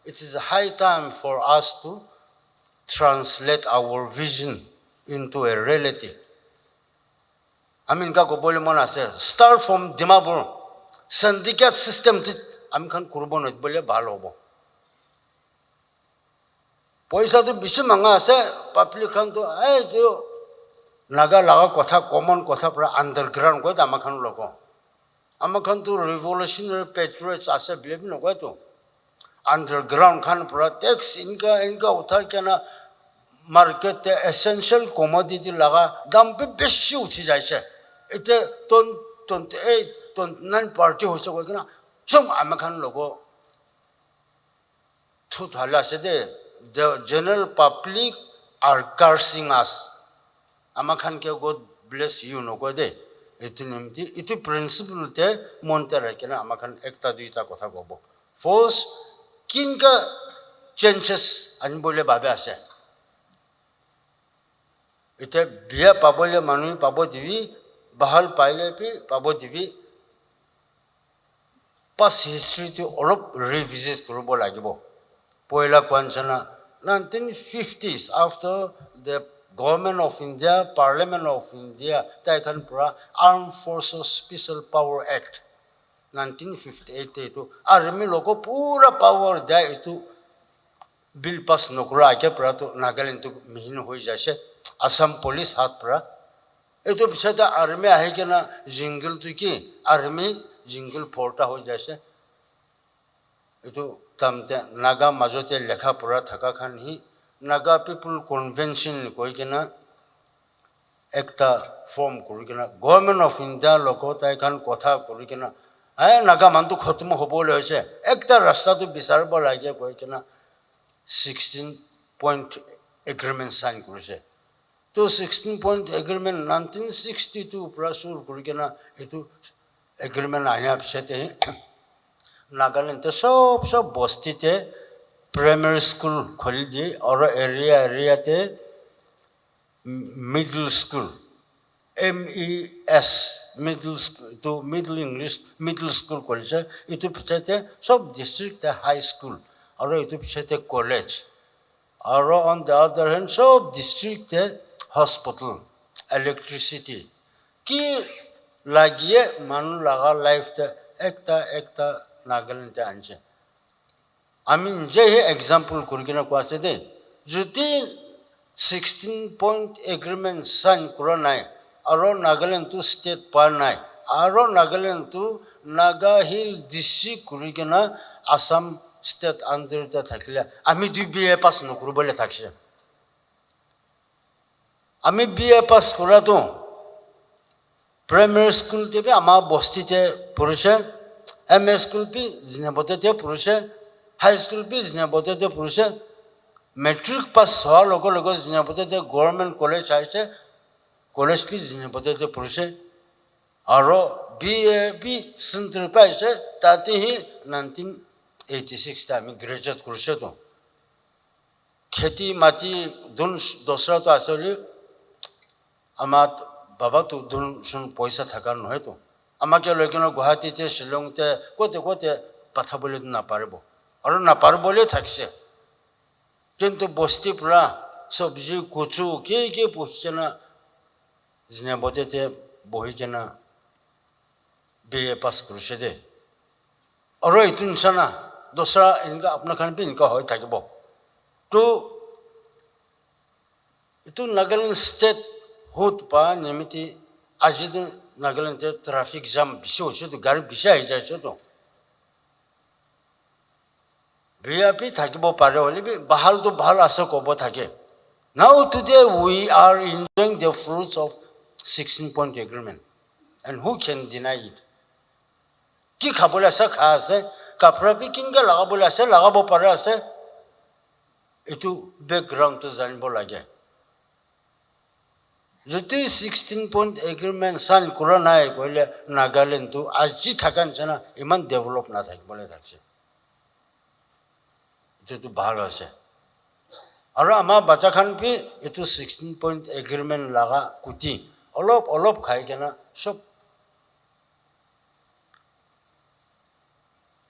it is a high time for us to translate our vision into a reality. Ka ko bole mon ase start from Dimapur syndicate system khan kurbo noit bole bhal hobo. Poisa to bishi manga ase public khan to jo naga laga kotha common kotha pura underground ko amakhan logo. Amakhan to revolutionary patriots ase believe no ko to underground khan pura tax inka uthar kana market te essential commodity laga dam pe beshi uthi jaise ite ton 9 party ho sako kana chum amakhan logo thu thala se de the general public are cursing us. Amakhan ke God bless you no ko de itu principle te monte rakena amakhan ekta duita kotha gobo. First kinka changes anbole babe ase ite biya pabole manu pabo divi bahal paile pi pabo divi past history to olop revisit kurubo lagibo. Poila kwanchana 1950s after the government of India, Parliament of India, taken Armed Forces Special Power Act 1958 to army logo pura power dia itu bill pass nokra ake pra to Nagaland to mihin hoi jase Assam police hat pra itu bisata army ahe kena jingle to ki army jingle porta hoi jase itu tamte naga majote lekha pura thaka khan hi Naga people convention koi kena ekta form kori kena government of India loko tai khan kotha kori kena naga mantu khatmo hobole hoise ekta rasta to bisarbo lage koi kena 16 point agreement sign korise to 16 point agreement 1962 prasur kori kena itu agreement aya psete Nagaland te sob bosti te primary school kholi di aur area te middle school MES middle school to middle English middle school college itu pchete sob district te high school aur itu pchete college aur on the other hand sob district te hospital electricity ki lagiye manu laga life te ekta Nagaland te anje je example kurigina kwase de juti 16 point agreement sign kura nai aro Nagaland to state par nai aro Nagaland to Naga Hill district kurigina Assam state under the thakila ami du BA pass no kurubole thakse ami BA pass kura to primary school te ama bosti te purushe MS school pi jinabote te purushe high school pi jinabote te purushe metric pass ho logo jinabote te government college aise college pi jinabote te purushe aro BA pi center pa aise tate hi 1986 ta ami graduate kuruse to kheti mati dun dosra to asoli amat baba to dun sun paisa thakar nohe to amake lokino Guwahati te Shillong te kote patha bole na parbo aur na parbole thakse kintu bosti pura sabji kuchu ke puchena jine bote te bohi kena BA pass kuruse de aur itun sana dosra inka apna khan bin ka hoy thakibo to itu Nagaland state hot pa nimiti ajid Nagaland te traffic jam bisho to gari bisha hi jaise to VIP thakibo pare holi bi bahal to bahal asa kobo thake now today we are enjoying the fruits of 16 point agreement and who can deny it ki khabole asa kha ase kapra bi kinga lagabole ase lagabo pare ase itu background to janbo lage Joti 16 point agreement sign kura nai koile Nagaland to aji thakan chana iman develop na thak bole thakse itu bhal ase aru ama bacha khan pi itu 16 point agreement laga kuti olop khai kena sob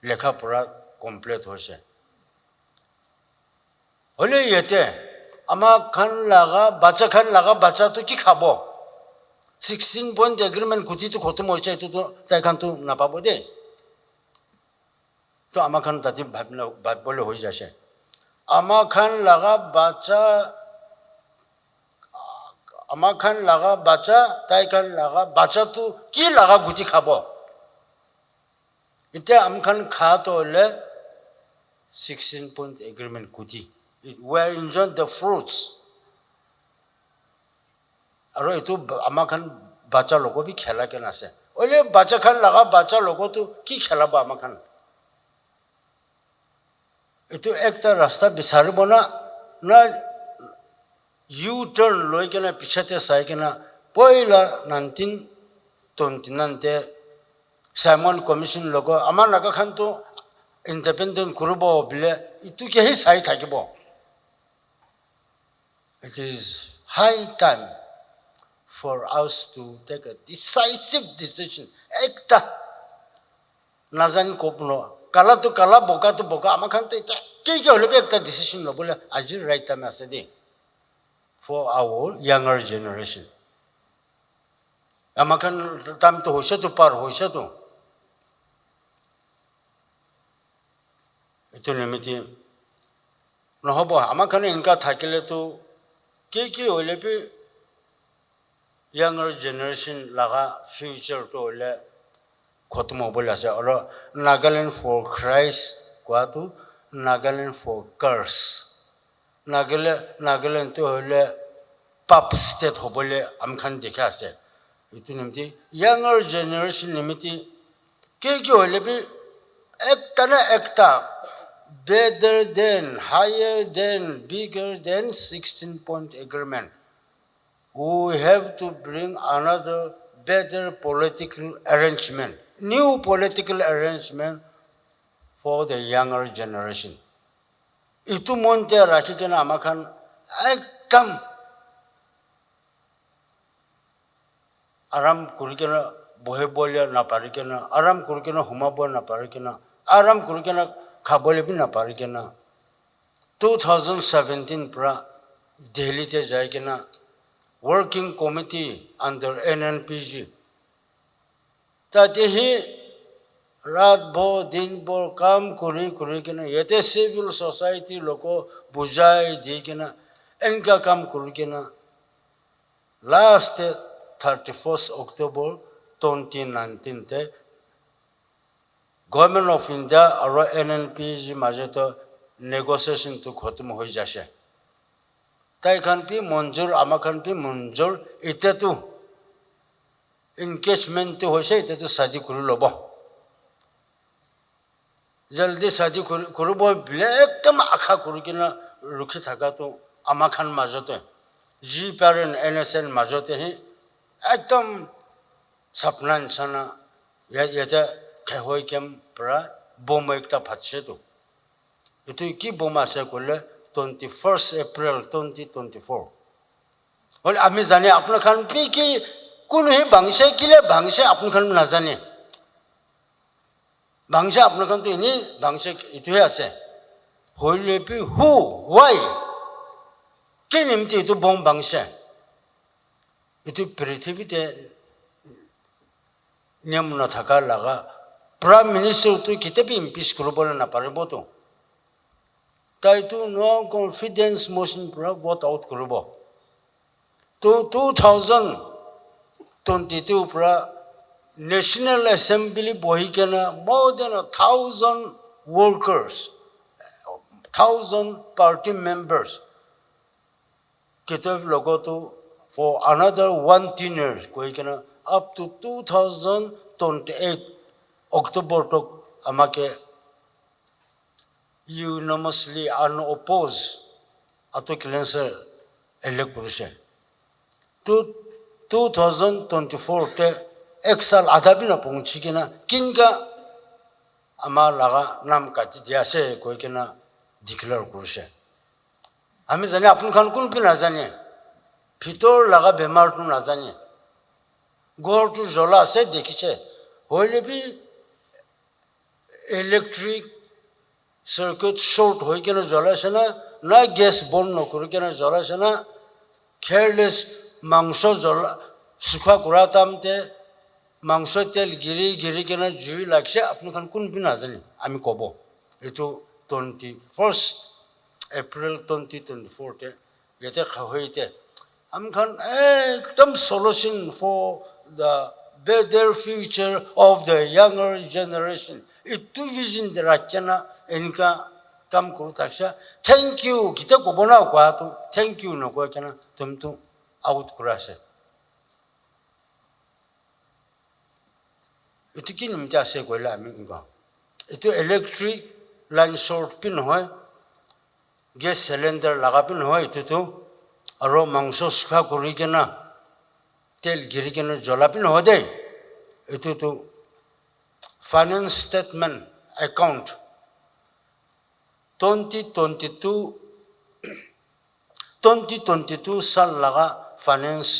lekha pura complete hoise হলে ইয়াতে আমার খান লাগা বাচ্চা তো কি খাবো 16 point agreement গুটি তো খতম হয়েছে এটো তো তাই খান তো নাপাবো দে তো আমার খান তাতে ভাবলে হয়ে যাচ্ছে আমার খান লাগা বাচ্চা তাই খান লাগা বাচ্চা তো কি লাগা গুটি খাবো এটা আমি খান খাওয়া তো হলে 16 point agreement গুটি we are enjoying the fruits আৰু এটো আমাৰ খান বাচ্চা লোক বি খেলা কেন আছে ওলে বাচ্চা খান লাগা বাচ্চা লোক তো কি খেলাব আমাৰ খান এটো একটা ৰাস্তা বিচাৰিব না ইউ টার্ন লৈ কেনে পিছতে চাই কেনে পয়লা 1929 সাইমন কমিশন লোক আমাৰ নাগা খান তো independent কৰিব বলে ইটো কি চাই থাকিব it is high time for us to take a decisive decision ekta nazan kopno kala to kala boka to boka ama khan te ki hole be ekta decision lo bole aji right time ase de for our younger generation ama khan time to hoise to par hoise to eto nimiti নহব আমাৰ খানে Inca থাকিলে তো কি হলে B younger generation laga future to le khotmo bole ase aro Nagaland for Christ kwa tu Nagaland for curse Nagaland to le pap state hobole am khan dekha ase itu nimti younger generation nimiti ki hole bi ekta better than higher than bigger than 16 point agreement we have to bring another better political arrangement, new political arrangement for the younger generation. Itu monte rakhi kena amakan ekdam aram kurikena bohe bolya na parikena aram kurikena humabo na parikena aram kurikena khabole bi na parikena 2017 pra Delhi te jai kena working committee under NNPG tate hi raat bho din bho kaam kuri kena yete civil society loko bujai di kena enka kaam kuri kena last 31st October 2019 te Government of India aro NNPG maje to negotiation to khatam hoi jase তাই খান P মঞ্জুর আমা খান P মঞ্জুর এটা তো engagement হইছে এটা তো শাদি কৰি লব জলদি শাদি কৰিব বলে একদম আশা কৰি কিনা ৰখি থাকা তো আমা খান মাজতে জি পেৰেন্ট এনএসএন মাজতে হি একদম সপনা নিচিনা ইয়াতে হৈ কেম পৰা বম একটা ফাটছে তো এটো কি বম আছে কলে 21st April 2024 বলে আমি জানি আপনার খান পি কি কোন হে বাংশে কিলে বাংশে আপনার খান না জানে বাংশে আপনার খান তো ইনি বাংশে ইতুহে আছে হইলে পি হু ওয়াই কে নিমতি ইতু বম বাংশে ইতু পৃথিবীতে নিয়ম না থাকা লাগা প্রাইম মিনিস্টার তো কিতাবি ইমপিচ করব না পারব তো তাই তো নো কনফিডেন্স মোশন পুরা ভোট আউট করব তো 2022 পুরা ন্যাশনাল অ্যাসেম্বলি বহি কেনা more than 1,000 workers 1,000 party members কিতাব লগতো for another 1 tenure কই কেনা up to 2028 October তক আমাকে unanimously unopposed ato cleanser elect korise to 2024 te ek sal adha bhi na pahunchi kena kinga amar laga nam kati dia se koi kena declare korise ami jane apun khan kun pi na jane bhitor laga bemar tu na jane gor tu jola ase dekhiche hoile bi electric circuit short হই কেন জ্বলাছে না না gas বন্ধ করে কেন জ্বলাছে না careless মাংস জ্বলা শুকা করা তামতে মাংস তেল গিরি কেন জুই লাগছে আপনার কোনদিন নাজানি আমি কব এইটো 21 এপ্রিল 2024 ইয়াতে হইতে আমি একদম solution for the better future of the younger generation. Itu vision racha na enka kam kuru taksha. Thank you. Kita ko bona ko atu. Thank you no ko kana tum tu out kurase. Itu kin mita se ko la mi nga. Itu electric line short pin hoy. Gas cylinder laga pin hoy itu tu aro mangso skha kuri kana tel giri keno jolapin hode itu tu finance statement account 2022 sal laga finance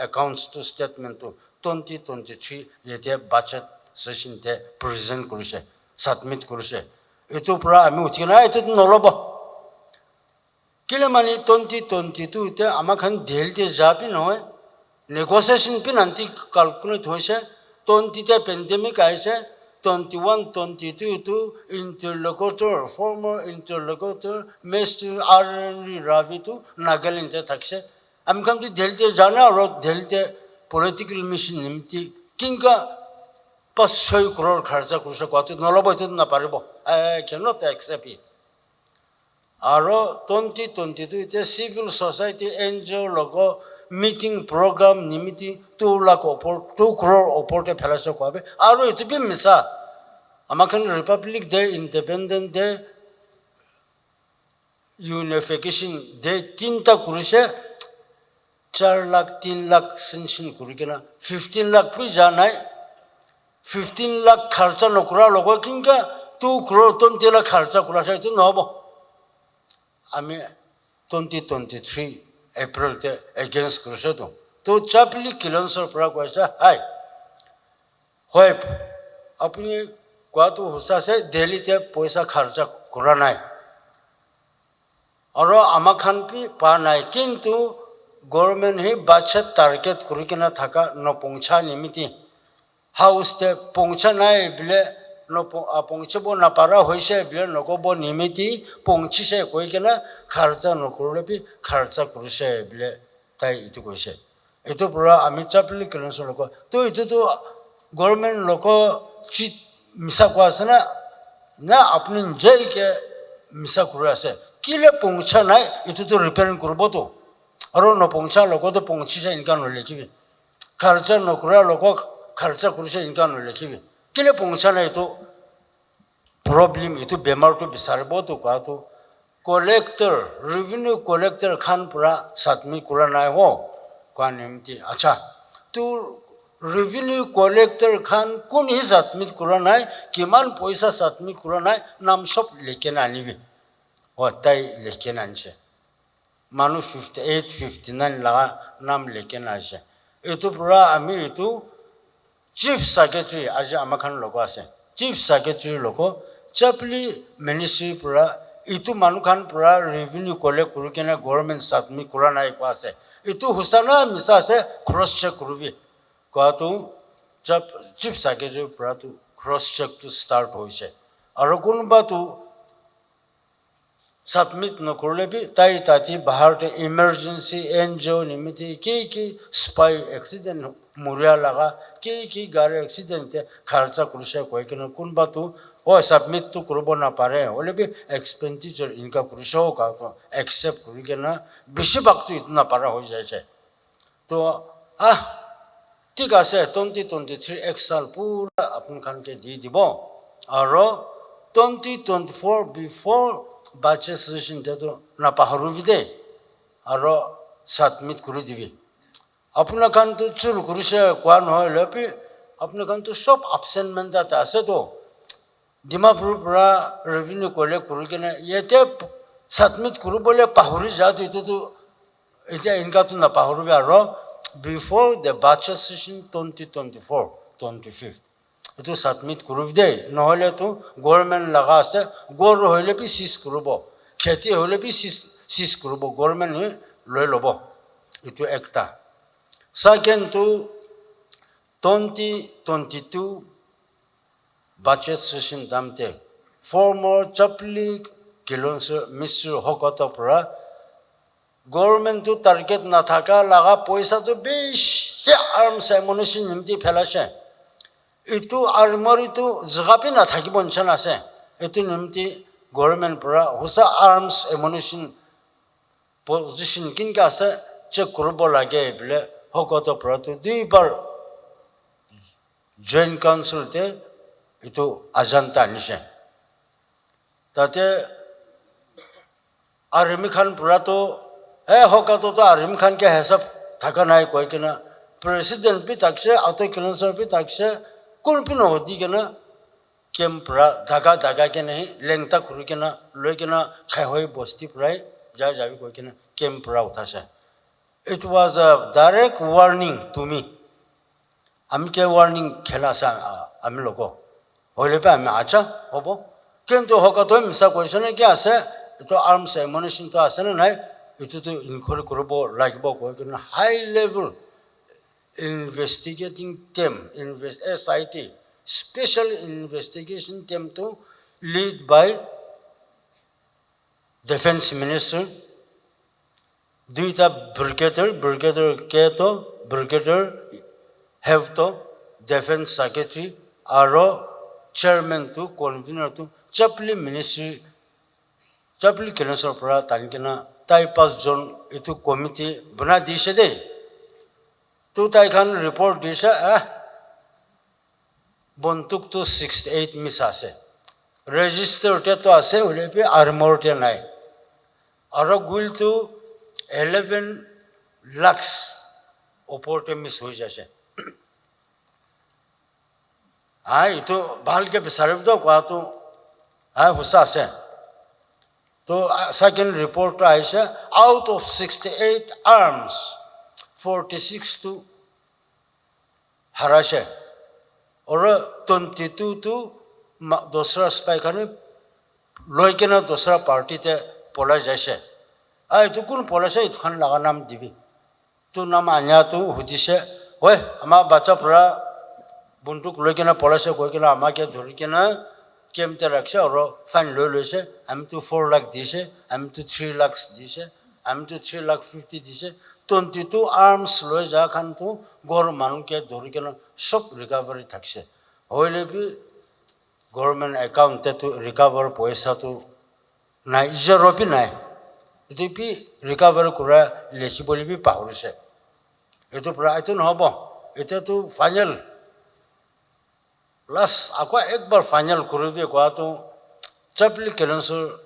accounts to statement to 2023 yete budget session te present kurise submit kurise itu pura ami uthina itu noloba kile mani 2022 te amakhan delte japin hoy negotiation pin anti calculate hoise 20 te pandemic aise 21 22 to interlocutor former interlocutor Mr. R.N. Ravi to Nagaland te thakse amkhan tu delte jana ro delte political mission nimti kinga 500 crore kharcha kurse kotu nolobo itu na paribo I cannot accept it aro 2022 te civil society NGO logo meeting program nimiti 2 crore oporte phelasho kobe aro itu bi misa amakhan republic day independent day unification day tinta kurise 4 lakh 3 lakh sanction kurikena 15 lakh pi janai 15 lakh kharcha nokura logo kinga 2 crore 20 lakh kharcha kurasa itu nobo ami 2023 April te against Krushedo. To chapli kilonsor pra kwasa hai. Hoy apni kwatu husa se Delhi te paisa kharcha kura nai. Aro amakhan pi pa nai kintu government hi budget target kurikena thaka no pongcha nimiti house te pongcha nai bile no pongchebo na para hoise bile no go bo nimiti pongchi se koikena kharcha no kurlepi kharcha kurse bile tai itu koise itu pura ami chapli kilonso loko to itu to government loko chi misa kwasana na apni jai ke misa kurase kile pongcha nai itu to repairing kurbo to aro no pongcha loko to pongchi se inka no lekibi kharcha no kura loko kharcha kurse inka no lekibi kile pongcha nai to problem itu bemar to bisarbo to ka to collector revenue collector khan pura satmi kura nai ho kanimti acha to revenue collector khan kun hi satmi kura nai kiman paisa satmi kura nai nam sob leken anibi ho tai leken anche manu 58 59 la nam leken ase itu pura ami itu chief secretary aja amakhan logo ase chief secretary logo chapli ministry pura itu manukhan pura revenue collect kurukena government satmi kura nai ko ase itu husana misa ase cross check kurubi ko tu chief secretary pura tu cross check to start hoise aro kunba tu submit no kurle bi tai tati bahar te emergency NGO nimiti ki spy accident muria laga ki gari accident te kharcha kurse koikena kunba tu o submit to kurbo na pare ole bi expenditure inka kurso ka to accept kurigena bishi baktu itna para hoi jaise to ঠিক আছে 2023 এক সাল পুরা আপন খানকে দি দিব aro 2024 before budget session te to na paharubi de aro submit kuri dibi apna khan to chur kurise kwan hoy lepi apna khan to sob absent manda ta ase to Dimapur pura revenue collect kurikena yete submit kuru bole pahuri jat itu to eta inka to na paharubi aro before the budget session 2024 25th itu submit kurub de nohole to government laga ase gor hoile pi sis kurubo খেতি হলে B সিজ করব government লৈ লব এটো একটা second two 2022 budget session damte former chapli kilonser Mr. Hokoto pra government to target na thaka laga paisa to beshi arms ammunition nimti phelase itu armory to jagapi na thakibo nchan ase itu nimti government pra husa arms ammunition position kinka ase check korbo lage bile Hokoto pra to duibar joint council te itu ajanta nishe tate army khan pura to Hokoto to army khan ke hesab thaka nai koi kena president bi takse auto councilor bi takse kun pin hodi kena kem pura daga ke nahi lengta khuri kena loi kena khai hoi bosti purai jabi koi kena kem pura uthase it was a direct warning to me আমি কে warning খেলাসা আমি লোক হইলে pay আমি আচ্ছা হব কিন্তু হকতো মিছা কোয়েশনে কি আছে তো আর্মস অ্যামুনিশন তো আছে না নাই এটো তো ইনকোয়ারি করব লাগিব কই কিন্তু high level investigating team SIT special investigation team তো লিড বাই ডিফেন্স মিনিস্টার দুইটা ব্রিগেডিয়ার কে তো brigadier have to defense secretary aro chairman to convener to chapli ministry chapli council pra tankina tai pas jon itu committee bana dise de tu tai khan report dise bontuk to 68 miss ase register te to ase ole pe armor te nai aro guil to 11 lakhs opor te miss hoi jase itu bahal ke bisarif do kwa to husa se to second report aise out of 68 arms 46 to harashe or 22 to dosra spy khane loikena dosra party te pola jaise to kun pola se it khan laga nam dibi to nam anya to hudise hoy ama bacha pura বন্দুক লৈ কিনে পলাইছে গৈ কিনে আমাকে ধৰি কিনে কেম্পতে ৰাখছে আৰু ফাইন লৈ লৈছে আমিতো 4 লাখ দিছে আমিতো 3 লাখ দিছে আমিতো 3 লাখ 50 দিছে 22 আর্মস লৈ যা খানতো গৰ মানুকে ধৰি কিনে সব ৰিকভাৰি থাকছে হইলে বি গভৰ্নমেন্ট একাউণ্টে তো ৰিকভাৰ পইচাটো নাই জৰপি নাই এটো বি ৰিকভাৰ কৰা লিখিবলৈ বি পাহৰিছে এটো প্ৰায়তো নহব এটাতো final Last, aku ekbar final kurubi ko ato chapli kelensur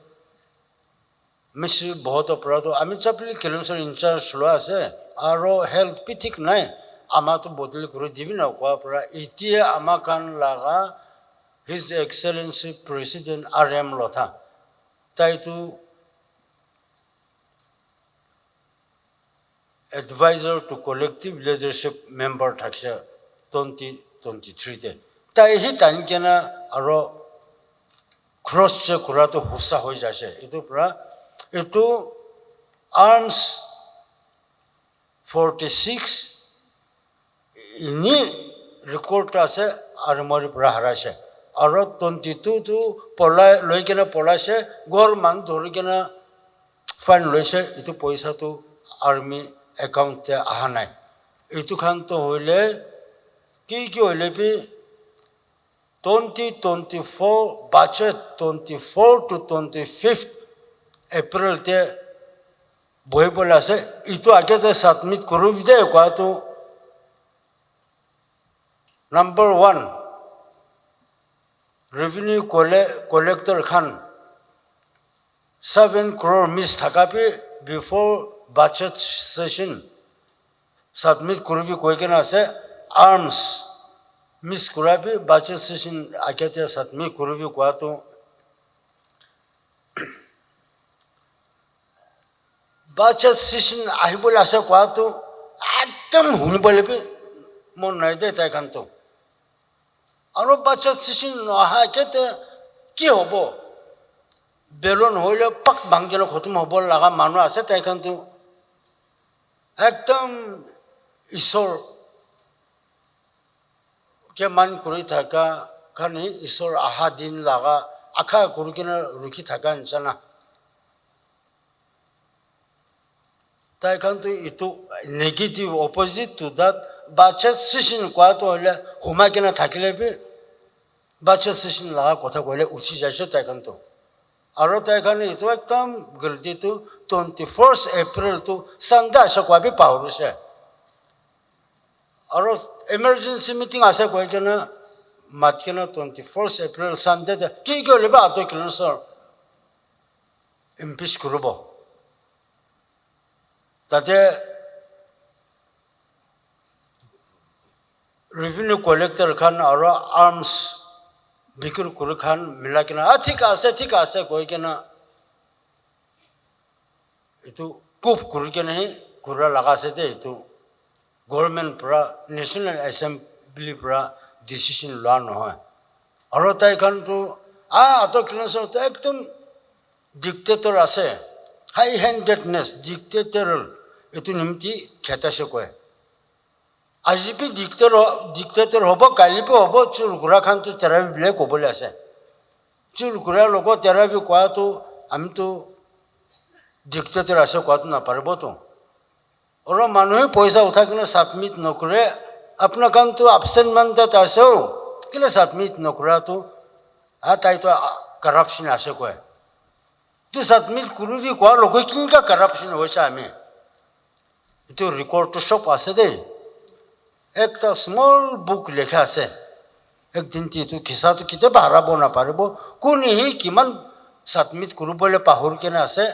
misi bahut aparato ami chapli kelensur in charge lo ase aro health pitik nai ama to bodli kuru dibi na ko apara itia ama kan laga his excellency president RM lotha tai tu advisor to collective leadership member thakse 2023 te tai hi tankena aro cross check kura to husa hoi jase etu arms 46 ini record ase armory pra harase aro 22 to pola loikena polase gor man dorikena fund loise etu paisa to army account te aha nai etu khan to hoile ki hoile bi 2024 budget 24 to 25th April te boy bola se itu age te submit kuru vide ko to number 1 revenue collector khan 7 crore miss thakapi before budget session submit kuru bi koi kena se arms miss kurabi budget session akete satmi kurubi kwato budget session ahibol asa kwato ekdam hunibole be mon nai de tai kanto aro budget session no ha kete ki hobo balloon হইলে পাক ভাঙিলে খতম হ'ব লগা মানুহ আছে তাইখানতো একদম ঈশ্বৰকে মান কৰি থকা কাৰণে ঈশ্বৰ আহা দিন লগা আশা কৰি কিনে ৰখি থকা নিচিনা তাইখানতো এইটো নেগেটিভ অপজিট টু দ্যাট বাচ্চা চিচিন কোৱাটো হ'লে সোমাই কিনে থাকিলে বি বাচ্চা চিচিন লগা কথা ক'লে উঠি যাইছে তাইখানতো আৰু তাইখানে এইটো একদম গলতিটো 21 এপ্ৰিলটো চানডে আছে কোৱা বি পাহৰিছে আৰু এমাৰ্জেঞ্চি মিটিং আছে কৈ কিনে মাত কিনে 21 এপ্ৰিল চানডে কি কৰিলে বা আটো কিলোমিটাৰ ইম্পিচ কৰিব তাতে ৰেভিনিউ কালেক্টৰ খান আৰু আৰ্মছ বিক্ৰী কৰি খান মিলাই কিনে ঠিক আছে কৈ কিনে এইটো কুপ কৰি কিনে ঘূৰা লগাইছে দে এইটো গভৰ্ণমেণ্ট পৰা নেশ্যনেল এছেম্বলিৰ পৰা ডিচিশ্যন লোৱা নহয় আৰু তাইখানতো আটো কিলোমিটাৰ একদম ডিক্টেটৰ আছে হাই হেণ্ডেডনেছ ডিক্টেটৰ এইটো নিমিত্তে খেতাছে কয় আজি বি ডিক্টেটৰ হ'ব কালিবি হ'ব চুৰ ঘূৰা খানটো তেৰাবি বুলিয়ে ক'বলৈ আছে চুৰ ঘূৰাৰ লগত তেৰাবি কোৱাটো আমিতো ডিক্টেটৰ আছে কোৱাটো নাপাৰিবতো আৰু মানুহে পইচা উঠাই কিনে ছাবমিট নকৰে আপোনাৰ কামটো এবচেণ্ট মাণ্ডেট আছেও কেলৈ ছাবমিট নকৰাটো তাইতো কাৰাপশ্যন আছে কয় তো ছাবমিট কৰিবি কোৱা লোকে কেনেকুৱা কাৰাপশ্যন হৈছে আমি এইটো ৰেকৰ্ডটো চব আছে দেই একটা স্মল বুক লেখা আছে একদিন এইটো খিচাটো কেতিয়াবা হাৰাব নাপাৰিব কোনেহি কিমান ছাবমিট কৰিবলৈ পাহৰি কেনে আছে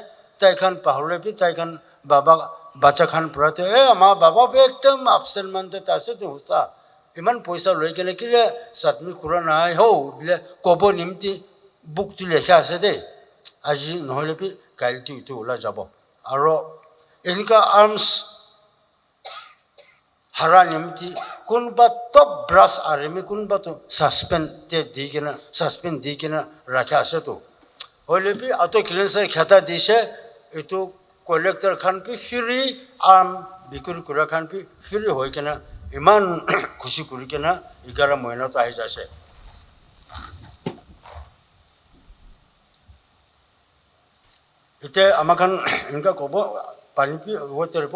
তাইখান পাহৰিবি তাইখান বাবা বাচ্চা খান পঢ়াতে আমাৰ বাবা একদম এবচেণ্ট মাণ্ডেট আছে তো সঁচা ইমান পইচা লৈ কেনে কেলে ছাবমিট কৰা নাই হৌ বোলে ক'ব নিমিত্তে বুকটো লেখা আছে দেই আজি নহ'লে বি কাইলৈতো এইটো ওলাই যাব আৰু এনেকুৱা আৰ্মছ হাৰা নিমিত্তে কোনোবা টপ ব্ৰাছ আৰ্মি কোনোবাতো ছাছপেণ্ড দি কিনে ৰাখা আছেতো হ'লে বি আটো কিলোমিটাৰ খেতা দিছে এইটো কালেক্টৰ খান বি ফ্ৰী আৰ্ম বিক্ৰী কৰা খান বি ফ্ৰী হৈ কিনে ইমান খুচি কৰি কিনে 11 মহিনাটো আহি যাইছে এতিয়া আমাক এনেকুৱা ক'ব পানী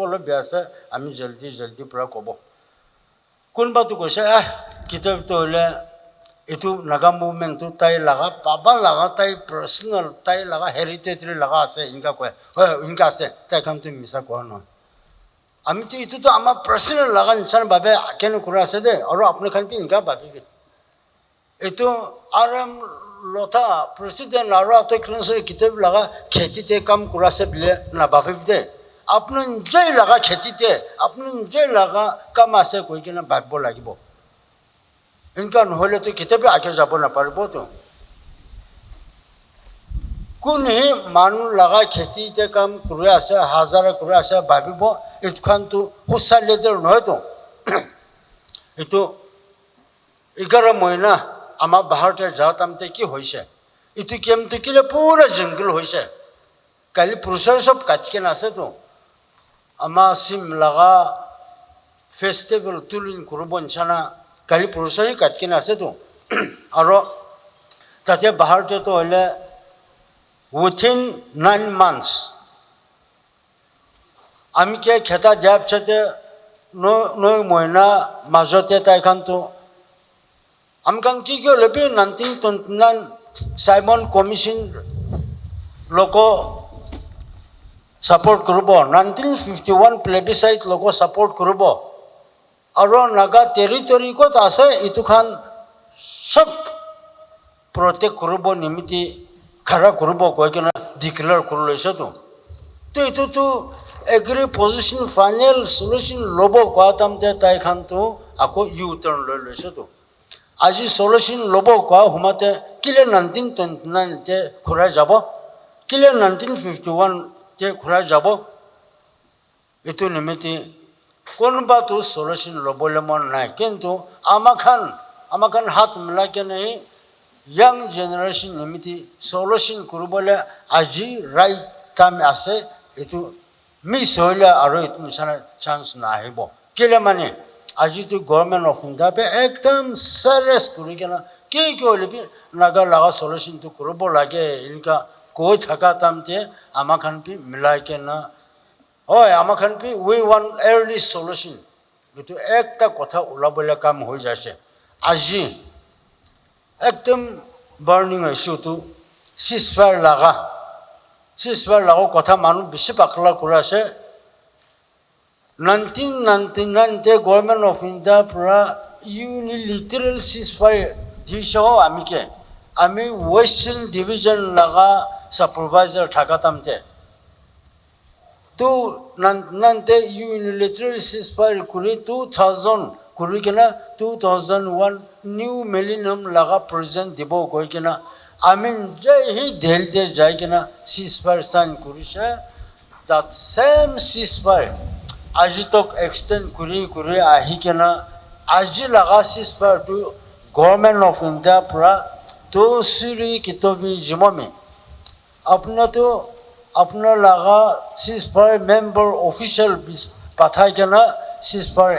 অলপ বেয়া আছে আমি জলদি পৰা ক'ব কোনোবাটো কৈছে কিতাপটো হ'লে এইটো নাগা মুভমেণ্টটো তাই লগা পাবা লগা তাই পাৰ্চনেল তাই লগা হেৰিটেজৰ লগা আছে এনেকুৱা কয় হয় এনেকুৱা আছে তাইখানটো মিছা কোৱা নহয় আমিতো এইটোতো আমাৰ পাৰ্চনেল লগা নিচিনাভাৱে কেনে কৰা আছে দেই আৰু আপুনি খান এনেকুৱা ভাবিবি এইটো আৰ এম লতা প্ৰেচিডেণ্ট আৰু আটো কিতাপ লগা খেতিতে কাম কৰাছে বুলিয়ে নাভাবিবি দেই আপোনাৰ নিজেই লগা খেতিতে আপোনাৰ নিজেই লগা কাম আছে কৈ কিনে ভাবিব লাগিব এনেকুৱা নহ'লেতো কেতিয়াবা আগে যাব নাপাৰিবতো কোনেহি মানুহ লগা খেতিতে কাম কৰি আছে হাজাৰে কৰি আছে ভাবিব এইখানটো সুচাই লিডাৰ নহয়তো এইটো 11 মহিনা আমাৰ ভাৰতীয় যাওঁতে কি হৈছে এইটো কেমটো কিলে পুৰা জংগল হৈছে কালি পুৰুষৰ চব কাটি কেনে আছেতো আমাৰ চিম লগা ফেষ্টিভেল তুলিন কৰিব নিচিনা কালি পুৰুষেই কাটি কেনে আছেতো আৰু তাতে ভাৰতীয়টো হ'লে উইথিন 9 months আমি কে খেতা দিয়াৰ পিছতে 9 মহিনা মাজতে তাইখানটো আমকান কি কৰিলে 1929 সাইমন কমিশন লোক সাপোৰ্ট কৰব 1951 প্লেবিসাইট লোক সাপোৰ্ট কৰব আৰু নাগা টেৰিটৰি ক'ত আছে ইটোখান সব প্ৰটেক্ট কৰিব নিমিত্তে খাৰা কৰিব কৈ কিনে ডিক্লেয়াৰ কৰি লৈছেতো তো এইটোতো এগ্ৰি পজিশ্যন ফাইনেল সলিউশ্যন ল'ব কোৱা তামতে তাইখানটো আকৌ ইউ টাৰ্ণ লৈ লৈছেতো আজি সলিউশ্যন ল'ব কোৱা সময়তে কিলে 1929তে ঘূৰাই যাব কিলে 1951তে ঘূৰাই যাব এইটো নিমিত্তে কোনোবাটো সলিউশ্যন ল'বলৈ মন নাই কিন্তু আমাক হাত মিলাই কেনে young generation nimiti solution kurubole aji right time ase etu miss hoile aro etu nisana chance na ahibo kile mane aji tu government of India pe ekdam serious kurigena ki hoile bi naga laga solution tu kurubo lage inka koi thaka tamte amakhan pi milai ke na hoy amakhan pi we want early solution etu ekta kotha ulabole kam hoi jase aji একদম burning issue তো ceasefire লাগা কথা মানুষ বেশি পাকলা করে আছে 1999 তে government of India পুরা ইউনিলিটারাল ceasefire দিছো আমি ওয়েস্টার্ন ডিভিশন লাগা সুপারভাইজার থাকাতাম তে তো 99 তে ইউনিলিটারাল ceasefire করে 2000 kuri kena 2001 new millennium laga present dibo koi kena amin jai hi delte jai kena ceasefire sign kurisha that same ceasefire aji tok extend kuri ahi kena aji laga ceasefire to government of India pra to suri kitobi jimomi apna laga ceasefire member official pathai kena ceasefire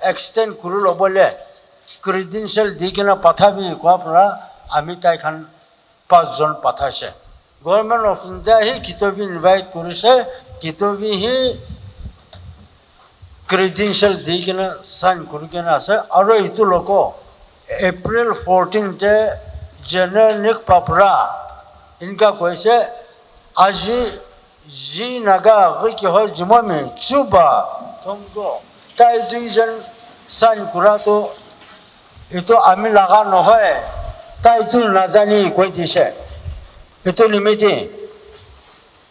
extend kuru lobole credential dikena pathabi kopra ami tai khan 5 jon pathase government of India hi kitobi invite kurise kitobi hi credential dikena sign kurukena ase aro itu loko April 14 te general nik papra inka koise aji ji naga ki ho jimomi chuba tomgo তাই দুইজন sign করা তো এতো আমি লাগা নহয় তাই তো না জানি কই দিছে এতো নিমিতি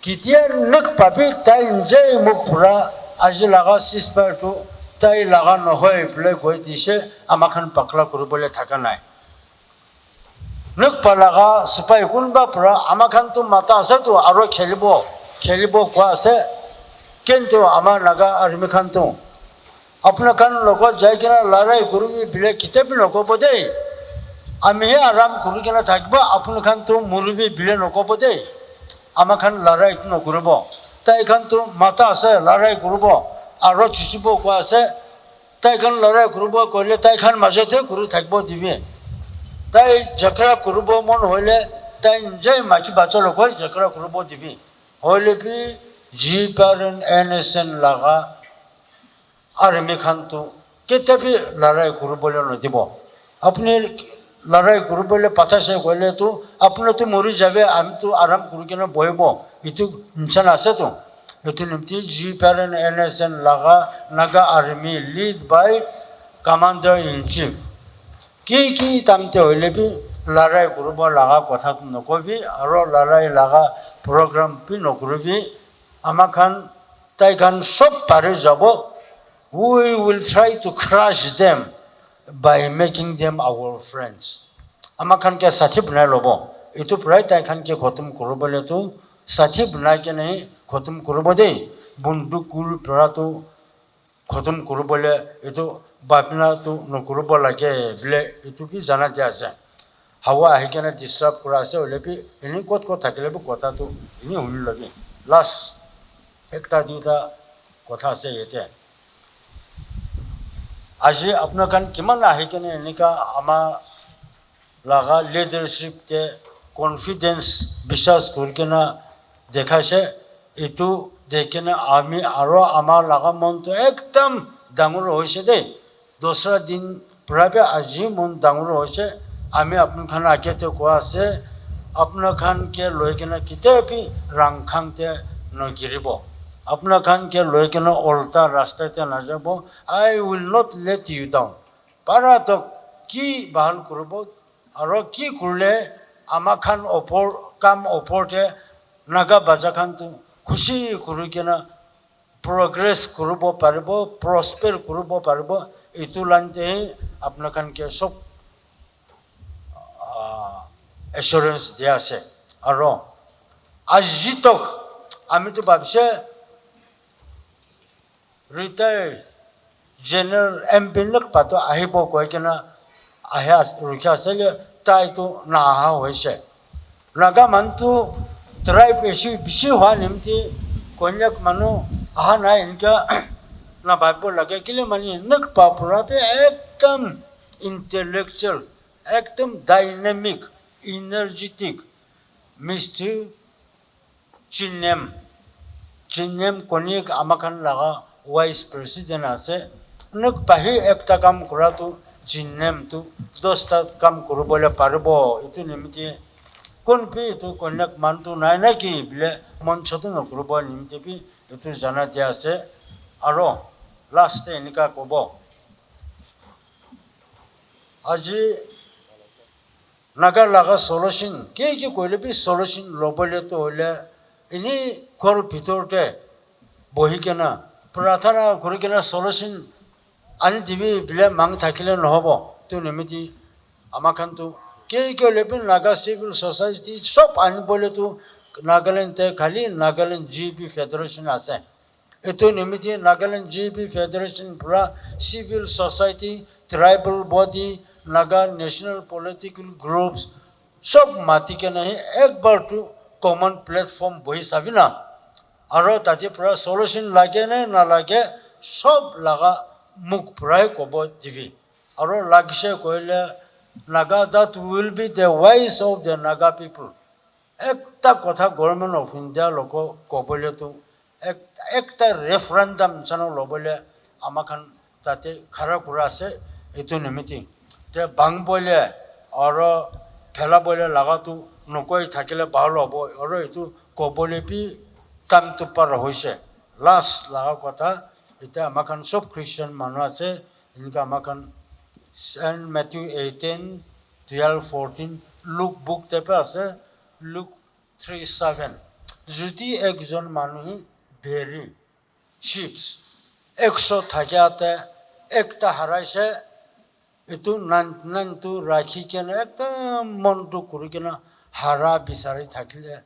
কিতিয়া নক পাবি তাই যে মুখ পুরা আজ লাগা সিসপার তো তাই লাগা নহয় বলে কই দিছে আমাখান পাকলা করবলে থাকা নাই নক পালাগা সপাই কোনবা পুরা আমাখান তো মাতা আছে তো আরো খেলিব কোয়া আছে কিন্তু আমার লাগা আর্মি খান তো अपना खान लोग जाए कि ना लड़ाई करूँ बिले कितने भी लोगों को दे आमी है आराम करूँ कि ना थाकबा अपना खान तो मुरुबी बिले लोगों को दे आमा खान लड़ाई इतना करूँबो ताई खान तो माता आसे लड़ाई करूँबो आरो चिचिबो को आसे ताई खान लड़ाई करूँबो कोले ताई खान मजे थे करूँ थाकबो दिवे ताई जकरा करूँबो मन होले ताई जय माकी बच्चा लोग जकरा करूँबो दिवे होले भी जी पर NSN लगा आर्मी खान तो कितने भी लड़ाई करूँ बोले न दिबो अपने लड़ाई करूँ बोले पता से कोले तो अपने तो मरी जावे हम तो आराम करूँ के ना बोएबो इतु इंसान आसे तो इतु निम्ति जी पैरन NSN लगा Naga army lead by commander in chief की तमते होले भी लड़ाई करूँ बो लगा कथा नको भी और लड़ाई लगा प्रोग्राम भी नकरूँ भी आमा खान ताई खान सब पारे जाबो we will try to crush them by making them our friends amakhan ke sathi bana lobo itu prai tai khan ke khotum korobole to sathi bana ke nahi khotum korobode bundukul pra to khotum korobole itu bapna to no korobo lage bile itu bi jana dia ase hawa ahi ke na disturb kora ase ole bi ini kot thakile bi kotha to ini huni lage last ekta duta kotha ase yete আজি আপনার খান কিমান আহি কেনে এনেকা আমার লাগা লিডারশিপতে confidence বিশ্বাস করি কেনা দেখাইছে এইটো দেখি না আমি আরো আমার লাগা মনটো একদম ডাঙর হয়েছে দেই দোসরা দিন প্রায় আজি মন ডাঙর হয়েছে আমি আপনার খান আগেতে কোয়া আছে আপনার খানকে লৈ কেনে কেতিয়াবি রাংখাংতে নগিরিব अपना खान के लोग के ना उल्टा रास्ते ते ना जाबो I will not let you down पारा तो की बहाल करबो आरो की करले आमा खान ओपर काम ओपरते नागा बाजा खान तो खुशी करू के ना प्रोग्रेस करबो पारबो प्रॉस्पर करबो पारबो इतु लानते अपना खान के सब एश्योरेंस दिया से आरो আজি तक আমি তো ভাবছে retired general MP nak pato ahibo ko kena ahya rukya sele tai tu na ha hoise naga mantu tribe esi bisi hwa nimti konyak manu aha na inka na bible lage kile mani nak papura pe ekdam intellectual ekdam dynamic energetic Mr. Chinem konik amakan laga vice president ase nuk pahi ekta kam kura tu Chinem tu dosta kam kuru bole parbo itu nimti kon pi itu konyak mantu nai na ki bile mon chotu no kuru bo nimti pi itu jana dia ase aro last enika kobo aji naga laga solution ke koile pi solution lobole to ole ini kor pitorte bohi kena prathana kuri kena solution ani dibi bile mang thakile nohobo tu nimiti amakan tu ke lepen naga civil society sob ani bole tu Nagaland te khali Nagaland GB Federation ase etu nimiti Nagaland GB Federation pura civil society tribal body Naga national political groups sob mati kena hi ek bar tu common platform bohi sabina aro tati pura solution lage na lage sob laga muk prai kobo divi aro lagshe koile Naga that will be the voice of the Naga people ekta kotha government of India loko kobole tu ekta referendum chano lobole amakan tate khara kura se etu nimiti te bang bole aro phela bole laga tu nokoi thakile bahalo hobo aro etu kobole pi tam tu par hoise last laga kotha eta amakan sob Christian manu ase inka amakan St. Matthew 18 12 14 Luke book tepe ase Luke 3:7 যদি একজন মানুহ very chips 100 থাকাতে একটা হারাইছে এটু নানটু রাখি কেনে একদম মনটো কৰি কেনে হাৰা বিচাৰি থাকিলে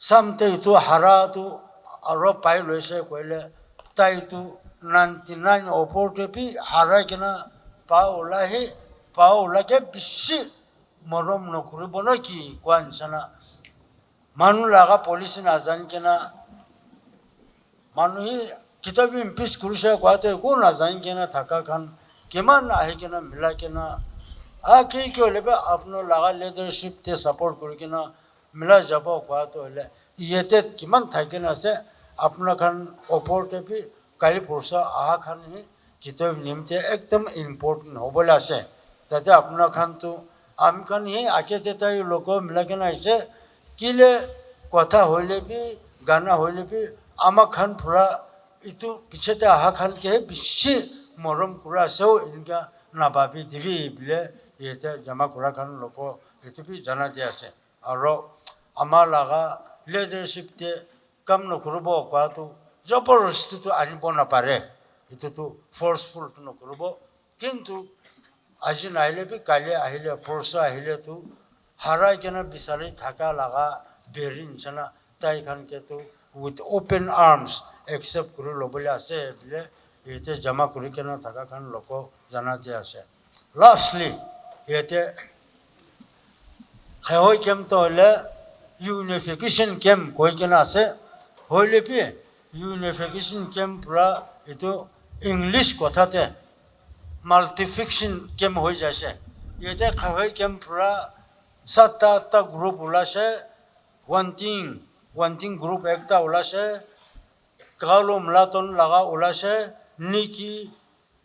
সামতে এটু হাৰাটো আৰু পাই লৈছে কইলে তাইটো 99 ওপৰতে পি হাৰাই কেনে পাওলাকে বেছি মৰম নকৰিব না কি কোৱানছনা মানুহ লাগা পুলিচ নাজান কেনা মানুহে কিতাবি ইম্পিচ কৰিছে কোৱাতে একো নাজান কেনা থাকা খান কিমান আহি কেনা মিলা কেনা কি হলেবে আপোনাৰ লাগা লিডাৰশ্বিপ তে সাপোৰ্ট কৰি কেনা মিলা যাব কোৱাটো হলে ইয়েতে কিমান থাকেন আছে আপোনাৰ খান ওপৰতে পি কালি পৰসা আহা খান কিতাব নিমতে একদম ইম্পৰ্টেন্ট হ'বলে আছে তাতে আপোনাৰ খানটো আমি খান আকে তেতাই লোক মিলা কেনা আছে কিলে কথা হইলে বি গানা হইলে বি আমা খান পুরা ইটু পিছতে আহা খান কে বেশি মরম করা আছেও ইনকা নাভাবি দিবি বিলে এতে জমা করা খান লোক এটু বি জানা দিয়ে আছে আর আমার লাগা লিডারশিপ তে কাম নকরব কোয়াটো জবরদস্তি তো আনিব না পারে এটু তো ফোর্সফুল তো নকরব কিন্তু আজি নাইলে বি কালি আহিলে ফোর্স আহিলে তো হারাই কেনা বিচাৰি থাকা লাগা বেৰিন জানা তাই খান কে তো with open arms accept কৰি লবলে আছে বিলে এতে জমা কৰি কেনা থাকা খান লোক জানা দিয়ে আছে lastly এতে হয় কেম তো হলে ইউনিফিকেশন কেম কই কেনা আছে হইলে পি ইউনিফিকেশন কেম পুরা এটো ইংলিশ কথাতে মাল্টিফিকশন কেম হৈ যাছে এতে হয় কেম পুরা 7-8 গ্রুপ উলাছে ওয়ান্টিং গ্রুপ একটা উলাছে কালো মলাতন লাগা উলাছে নিকি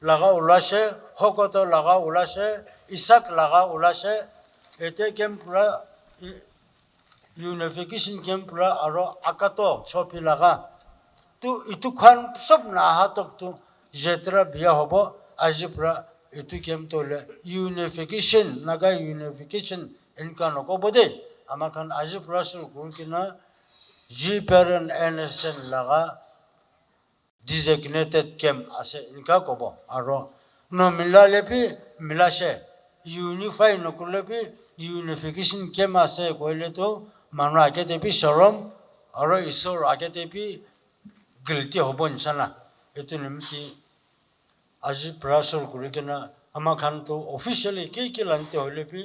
লাগা উলাছে হকত লাগা উলাছে ইসাক লাগা উলাছে এতে কেম পুরা ইউনিফিকেশন কেম পুরা আর আকাতো ছপি লাগা তো ইটু খান সব না হাতক তো যেতরা বিয়া হব আজি পুরা ইটু কেম তোলে ইউনিফিকেশন নাগা ইউনিফিকেশন इनका नको बदे आमाखान आज प्रश्न कुरकिना जी पेरन एनएसएन लगा डिजिग्नेटेड कैम्प आसे इनका कोबो आरो नो मिलाले भी मिलासे यूनिफाई नकुले भी यूनिफिकेशन कैम्प आसे कोइले तो मानो आगे ते भी शरम आरो ईश्वर आगे ते भी गिल्टी होबो इंसाना एतो निमति आज प्रश्न कुरकिना आमाखान तो ऑफिशियली के लानते होले भी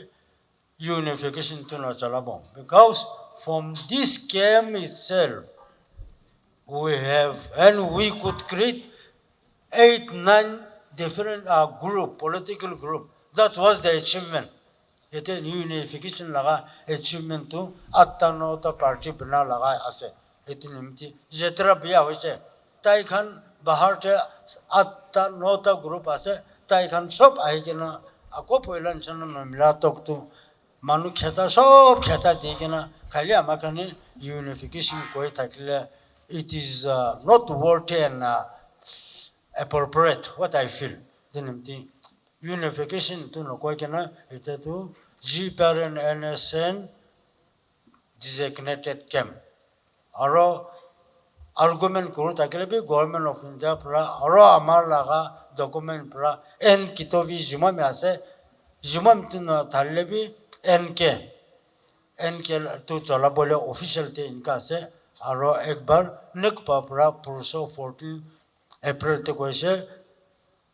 unification to no chalabo. Because from this camp itself, we have, and we could create 8, 9 different political group. That was the achievement. It is unification laga achievement to attanota party bina laga ase. It nimti jetra biya hoise. Tai khan bahar te attanota group ase. Tai khan sob aigena ako poilan chana nomila tok tu manu kheta sob kheta digena khali amakane unification koi thakile. It is not worthy and appropriate, what I feel. The unification to no koikena it to GPRN NSN designated camp. Aro argument kuru takile government of India pra aro amar laga document pra en kitovi jimam ase jimam to no thallebi NK to chala bole official te inka ase aro ekbar nikpa pra purso 14 April te koise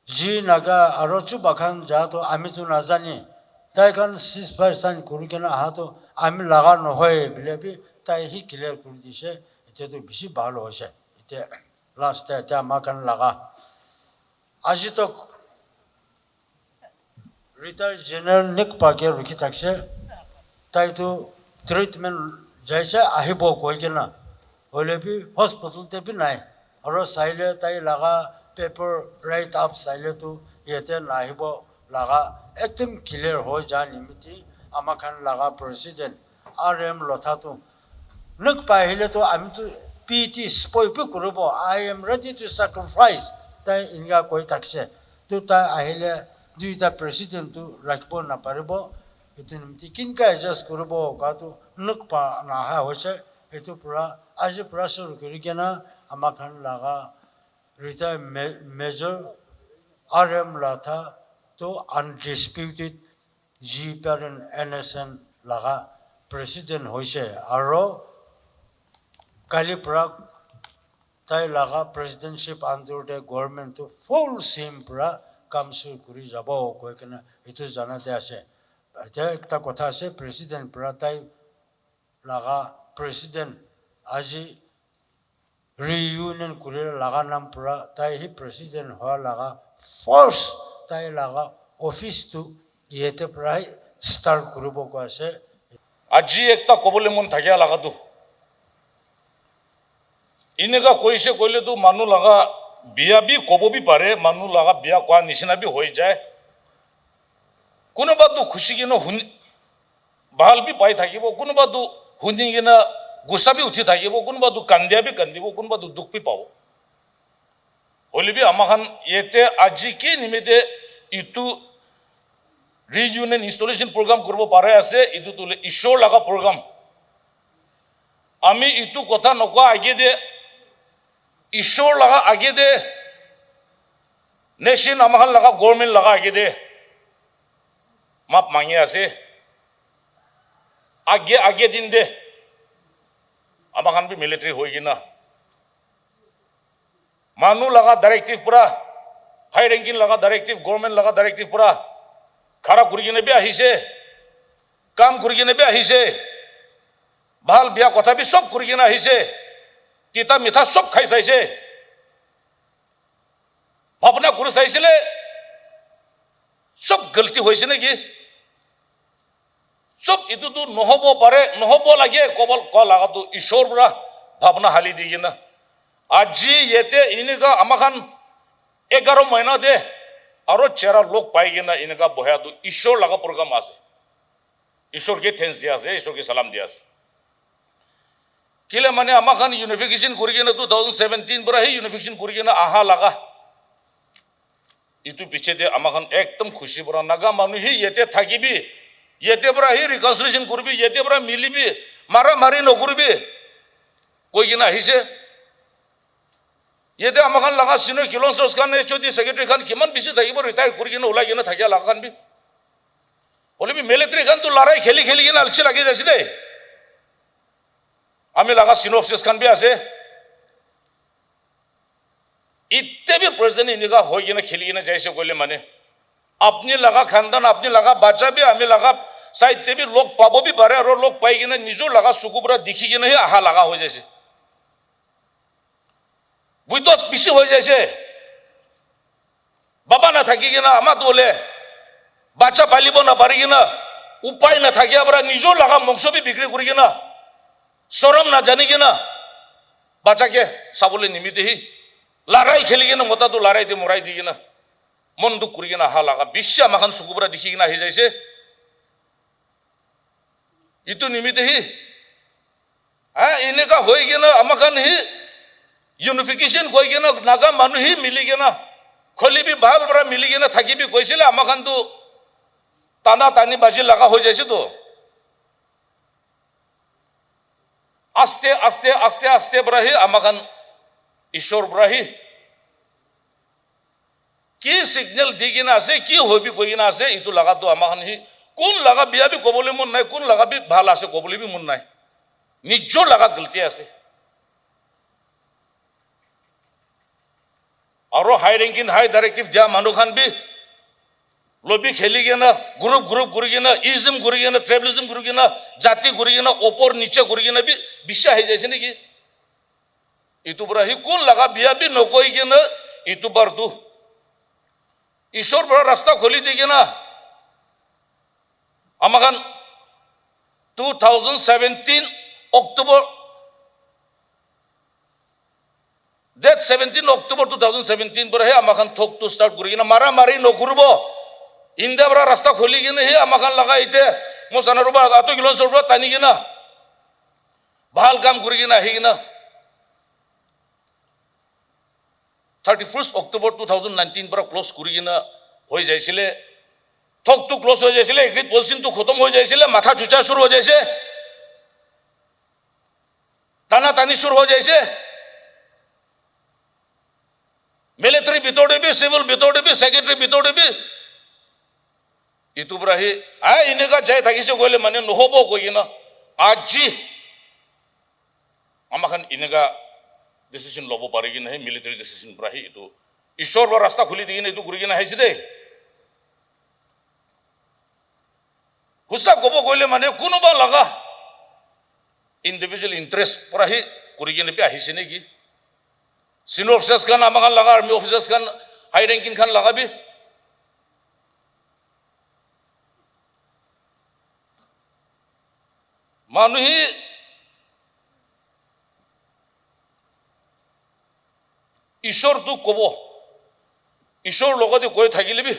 ji naga arochu bakhan ja to ami tu nazani tai kan 6% kurukena ha to ami laga no hoye bilebi tai hi clear kur dise ite to bishi balo hose ite last ta makan laga aji to retired general nik pake rukhi takse tai to treatment jaise ahibo koikena holebi hospital te bi nai aro saile tai laga paper write up saile tu yete nahibo laga ekdam clear ho jani miti amakhan laga president RM lotha tu nuk pahile to am tu PT spoi pu kurubo I am ready to sacrifice tai inga koi takse tu ta ahile duita president tu rakbo na paribo itin miti kinka adjust kurubo ka tu nuk pa na ha hoche etu pura aje pressure kurigena amakhan laga retired Major RM Latha to undisputed GPRN NSN laga president hoise aro kalipra tai laga presidentship under the government to full simpra kamsu kuri jabo koikena itu jana de ase ta ekta kotha ase president pra tai laga president aji reunion kurira laga nam pura tai hi president hoa laga first tai laga office tu yete prai start kurubo ko ase aji ekta kobole mon thakya laga tu inega koise koile tu manu laga biya bi kobo bi pare manu laga biya kwa nishina bi hoi jaye kuno badu khushi gino bahal bi pai thakibo kuno badu huni gina gusa bi uthi thakibo kuno badu kandia bi kandibo kuno badu duk bi pawo holi bi amakhan yete aji ki nimite itu reunion installation program kurbo pare ase itu tule ishor laga program ami itu kotha nokwa age de ishor laga age de nation amakhan laga government laga age de map mangi ase age din de amakhan bi military hoi gina manu laga directive pura high ranking laga directive government laga directive pura khara kurigine bi ahise kam kurigine bi ahise bahal biya kotha bi sob kurigine ahise tita mitha sob khai saise bhabna kuru saisile sob galti hoise na ki sob itu tu nohobo pare nohobo lage kobol ko laga tu ishor pura bhabna hali digina aji yete iniga amakhan 11 mahina de aro chera lok paigena iniga boya tu ishor laga program ase ishor ke thanks dia ase ishor ke salam dia ase kile mane amakhan unification kurigena 2017 pura hi unification kurigena aha laga itu piche de amakhan ekdam khushi pura naga manu hi yete thakibi yete pura hi reconciliation kurbi yete pura milibi mara mari nokurbi koi gina hise yete amakhan laga sino kilon sos kan chodi secretary khan kiman bisi thakibo retire kurigena ulai gina thakya laga khan bi holi bi military khan tu larai kheli gina alchi lagi jasi de ami laga sino officers khan bi ase itte bi president iniga hoi gina kheli gina jaise koile mane apni laga khandan apni laga bacha bi ami laga চাইডে B লগ পাব B পাৰে আৰু লগ পাই কিনে নিজৰ লগা চকু পৰা দেখি কিনেহে আহা লগা হৈ যাইছে বুইতো বেছি হৈ যাইছে বাবা নাথাকি কিনে আমাৰ দলে বাচ্চা পালিব নাপাৰি কিনে উপায় নাথাকে পৰা নিজৰ লগা মংস বি বিক্ৰী কৰি কিনে চৰম নাজানি কিনে বাচ্চাকে চাবলৈ নিমিতেহি লৰাই খেলি কিনে মতাটো লৰাই দি মৰাই দি কিনে মন দুখ কৰি কিনে আহা লগা বেছি আমাখন চকু পৰা দেখি কিনে আহি যাইছে ইটো নিমিতেহি এনেকা হৈ কিনে আমাখন সি ইউনিফিকেশ্যন হৈ কিনে নাগা মানুহে মিলি কিনে খলিবি ভাল পৰা মিলি কিনে থাকিবি কৈছিলে আমাখানতো টানা টানি বাজি লগা হৈ যাইছে তো আস্তে আস্তে আস্তে আস্তে পৰাহি আমাখান ঈশ্বৰ পৰাহি কি সিগনেল দি কিনে আছে কি হবি কৈ কিনে আছে এইটো লগাটো আমাখান সি কোন লগা বিয়া বি ক'বলৈ মন নাই কোন লগা বি ভাল আছে ক'বলৈ বি মন নাই নিজৰ লগা গলতি আছে আৰু হাই ৰেংকিং হাই ডাইৰেক্টিভ দিয়া মানুহখান বি লবি খেলি কিনে গ্ৰুপ গ্ৰুপ কৰি কিনে ইজম কৰি কিনে ট্ৰেভেলিজম কৰি কিনে জাতি কৰি কিনে ওপৰ নিচে কৰি কিনে বি বিশ্বাস হৈ যাইছে নেকি এইটো পৰা সি কোন লগা বিয়া বি নকৈ কিনে এইটো বাৰটো ঈশ্বৰ পৰা ৰাস্তা খুলি দি কিনে আমাখান 2017 অক্টোবৰ ডেট 17 অক্টোবৰ 2017 পৰাহে আমাখান থকটো ষ্টাৰ্ট কৰি কিনে মাৰা মাৰি নকৰিব ইণ্ডিয়া পৰা ৰাস্তা খুলি কিনে হে আমাখান লগা এতিয়া মই জানাৰ পৰা 8 কিলোমিটাৰ পৰা টানি কিনে ভাল কাম কৰি কিনে আহি কিনে 31 অক্টোবৰ 2019 পৰা ক্লোজ কৰি কিনে হৈ যাইছিলে থকটো ক্লোজ হৈ যাইছিলে এগ্ৰিড পজিশনটো খতম হৈ যাইছিলে মাথা চুচা শুরু হৈ যাইছে টানা টানি শুরু হৈ যাইছে মিলিটারি ভিতরে বি সিভিল ভিতরে বি সেক্রেটারি ভিতরে বি ইটো পৰা হি এনেকা যাই থাকিছে কইলে মানে নহব কৈ কিনা আজি আমাখান এনেকা ডিসিশন লব পাৰি কিনে মিলিটাৰি ডিসিশন পৰা হি ইটো ঈশ্বৰ পৰা ৰাস্তা খুলি দি কিনে ইটো কৰি কিনে আহিছে দেই হুসা কব কইলে মানে কোনোবা লগা ইন্ডিভিজুয়াল ইন্টারেস্ট পৰা হি কৰি কিনে পি আহিছে নেকি সিনিয়ৰ অফিসাৰ্স খান আমাখান লগা আৰ্মি অফিসাৰ্স খান হাই ৰ্যাঙ্কিং খান লাগাবি মানুহে ঈশ্বৰটো কব ঈশ্বৰ লগতে কৈ থাকিলেবি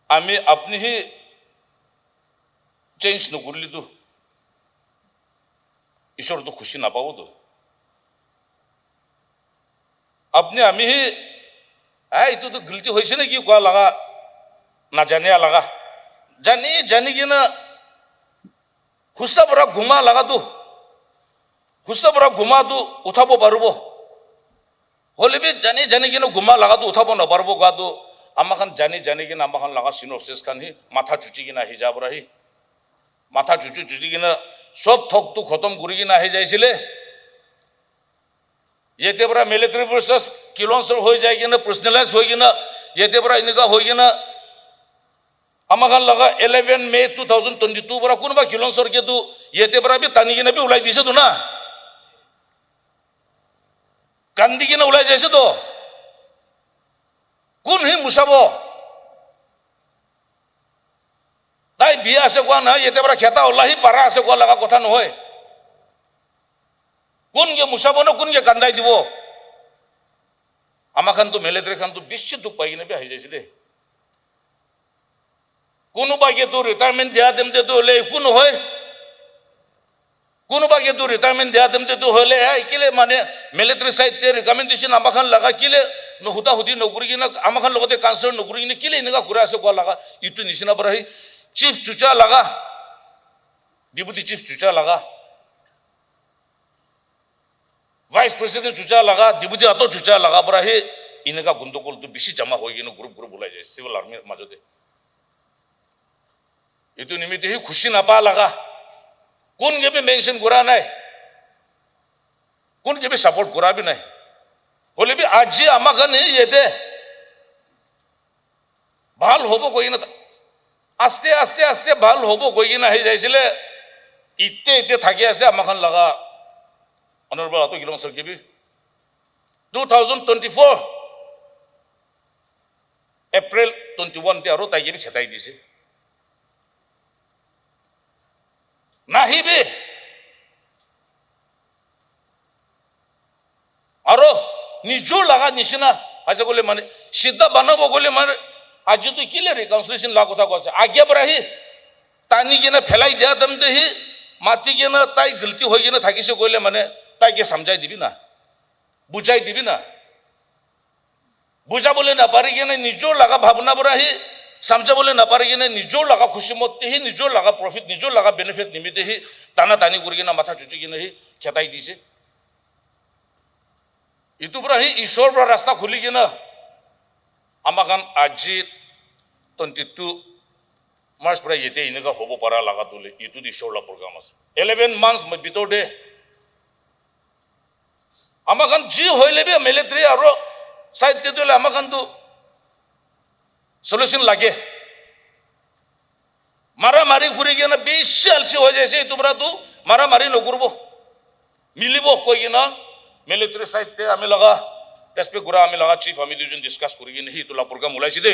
আমি আপনিহি চেঞ্জ নকৰিলেতো ঈশ্বৰটো খুশি নাপাবতো আপনি আমি এইটোতো গলতি হৈছে নেকি কোৱা লগা নাজানিয়া লগা জানি কিনে হুচা পৰা ঘুমা লগাটো হুচা পৰা ঘুমাটো উঠাব পাৰিব হলে বি জানি কিনে ঘুমা লগাটো উঠাব নাপাৰিব গাটো আমাখান জানি কিনে আমাখান লগা সিনপসিস খান হি মাথা চুচি কিনে আহি যাব ৰাহি মাথা চুচি কিনে সব থকটো খতম কৰি কিনে আহি যাইছিলে ইয়াতে পৰা মিলিটাৰি ফোৰ্সেস কিলঞ্চৰ হৈ যায় কিনে পাৰ্সোনালাইজ হৈ কিনে ইয়াতে পৰা এনেকা হৈ কিনে আমাখান লগা 11 মে 2022 পৰা কোনোবা কিলঞ্চৰ কেতো ইয়াতে পৰা বি টানি কিনে বি ওলাই দিছে তো না কান্দি কিনে ওলাই যাইছে তো কোন হি মুছাব তাই বিয়া আছে কোৱা নহয় ইয়াতে পৰা খেতা ওলাহি পাৰা আছে কোৱা লগা কথা নহয় কোনকে মুছাব না কোনকে কান্দাই দিব আমাখান তো মিলিটারি খান তো বেশি দুখ পাই কিনে বি আহি যাইছে দেই কোনোবাকে তো রিটায়ারমেন্ট দিয়া দেম তো হলে একো নহয় কোনোবাকে তো রিটায়ারমেন্ট দিয়া দেম তো হলে কেলে মানে মিলিটারি সাইডে রিকমেন্ডেশন আমাখান লাগা কেলে নহুতা হুদি নকৰি কিনে আমাখান লগতে কানসাৰ্ন নকৰি কিনে কেলে এনেকা ঘুৰা আছে কোৱা লাগা ইটো নিচিনা পৰা হি চিফ চুচা লাগা ডিপুটি চিফ চুচা লাগা ভাইস প্ৰেসিডেন্ট চুচা লাগা ডিপুটি আতো চুচা লাগা পৰা হি এনেকা গণ্ডগোলটো বেছি জমা হৈ কিনে গ্ৰুপ ওলাই যায় সিভিল আৰ্মিৰ মাজতে এইটো নিমিত্তে হি খুশি নাপা লাগা কোনকে বি মেনশন কৰা নাই কোনকে বি সাপোৰ্ট কৰা বি নাই হলে বি আজি আমাখান ইয়াতে ভাল হব কৈ না আস্তে আস্তে আস্তে ভাল হ'ব গৈ কিনে আহি যাইছিলে এতিয়া থাকি আছে আমাখন লগা অনৰবল আতো গিলং সৰকিবি 2024 এপ্ৰিল 21 তে আৰু তাইগিবি খেতাই দিছে নাহিবি আৰু নিজৰ লগা নিচিনা আছে গলে মানে সিদ্ধা বানাব গলে মানে আজি তুই কিলে রিকনসিলিয়েশন লা কথা কৈছে আগে পৰাহি টানি কিনে ফেলাই দিয়া দম দেহি মাতি কিনে তাই গলতি হৈ কিনে থাকিছে কইলে মানে তাইকে সমঝাই দিবি না বুঝাই দিবি না বুঝাবলে না পারি কিনে নিজৰ লগা ভাবনা পৰাহি সমঝাবলে না পাৰি কিনে নিজৰ লগা খুশি মতেহি নিজৰ লগা প্ৰফিট নিজৰ লগা বেনিফিট নিমিতেহি টানা টানি কৰি কিনে মাথা চুচি কিনে হি খেতাই দিছে ইটো পৰাহি ঈশ্বৰ পৰা ৰাস্তা খুলি কিনে আমাকান আজি 22 মাৰ্চ পৰা ইতে ইনকা হ'ব পাৰা লাগা তুলে ইটো ঈশ্বৰলা প্ৰগ্ৰাম আছে 11 মান্থস ভিতৰতে আমাকান জি হইলেবে মিলিটাৰী আৰু সাহিত্য দিলে আমাকান তো সলিউশন লাগে মারামারি ঘুরে গিয়ে না বেশি আলসি হয়ে যাইছে তোমরা তো মারামারি নকরব মিলিব কই কিনা মিলিটারি সাহিত্যে আমি লগা রেসপেক্ট করা আমি লগা চিফ আমি দুজন ডিসকাস করি কিনে হি তোলা প্রোগ্রাম ওলাইছি দে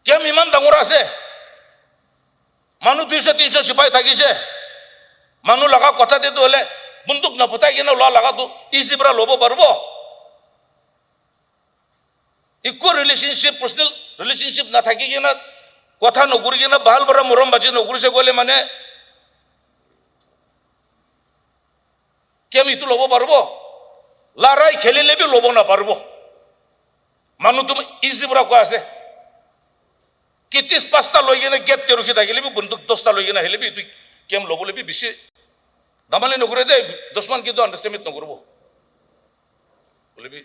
কেম ইমান ডাঙৰ আছে মানুহ 200-300 সিপাহী থাকিছে মানুহ লগা কথা দিতে হলে বন্দুক নপতাই কিনে লোৱা লগাটো ইজি পৰা ল'ব পাৰিব ইকো ৰিলেশনশিপ পাৰ্সোনাল ৰিলেশনশিপ না থাকি কিনা কথা নকৰি কিনা ভাল বৰা মৰম বাজি নকৰিছে গলে মানে কেম ইটো ল'ব পাৰিব লৰাই খেলিলে বি ল'ব নাপাৰিব মানুহ তুমি ইজি পৰা কৈ আছে কিতিস পাঁচটা লৈ কিনে গেট ৰখি থাকিলে বি বন্দুক 10টা লৈ কিনে আহিলে বি তুই কেম ল'বলৈ বি বেছি দামালি নকৰে দে দুশ্মন কিন্তু আন্ডাৰষ্টেণ্ড নকৰিব বলে বি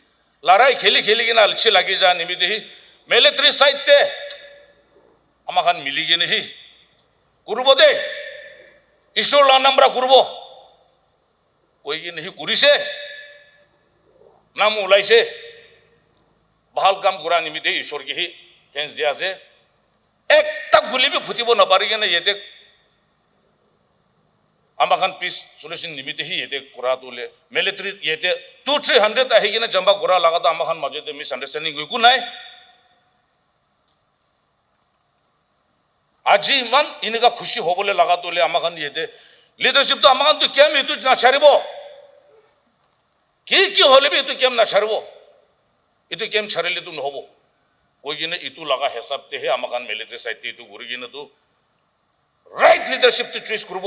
লৰাই খেলি কিনে আলচি লাগি যা নিমিতেহি মিলিটাৰী সাহিত্যে আমাখান মিলি কিনে হি কৰিব দে ঈশ্বৰ নামৰা কৰিব কৈ কিনে হি কৰিছে নাম ওলাইছে ভাল কাম কৰা নিমিতে ঈশ্বৰকে হি থেংকস দিয়া আছে একটা গুলি বি ফুটিব নাপাৰি কিনে ইয়াতে আমাখান পিস সলিউশন নিমিতে হি ইয়াতে কৰা তোলে মিলিটাৰী ইয়াতে 200-300 আহি কিনে জম্বা কৰা লাগাতো আমাখান মাজতে মিস আন্ডাৰষ্টেণ্ডিং একো নাই আজি ইমান এনেকা খুশি হ'বলৈ লগা তোলে আমাখান ইয়াতে লিডাৰশ্বিপ তো আমাখান তো কেম ইটো নাচাৰিব কি হলে বি ইটো কেম নাচাৰিব ইটো কেম ছাৰিলে তো নহব কৈ কিনে ইটো লগা হিচাপতেহে আমাখান মিলিটাৰী সাহিত্য ইটো ঘূৰি কিনে তো রাইট লিডারশিপ তো চুজ করব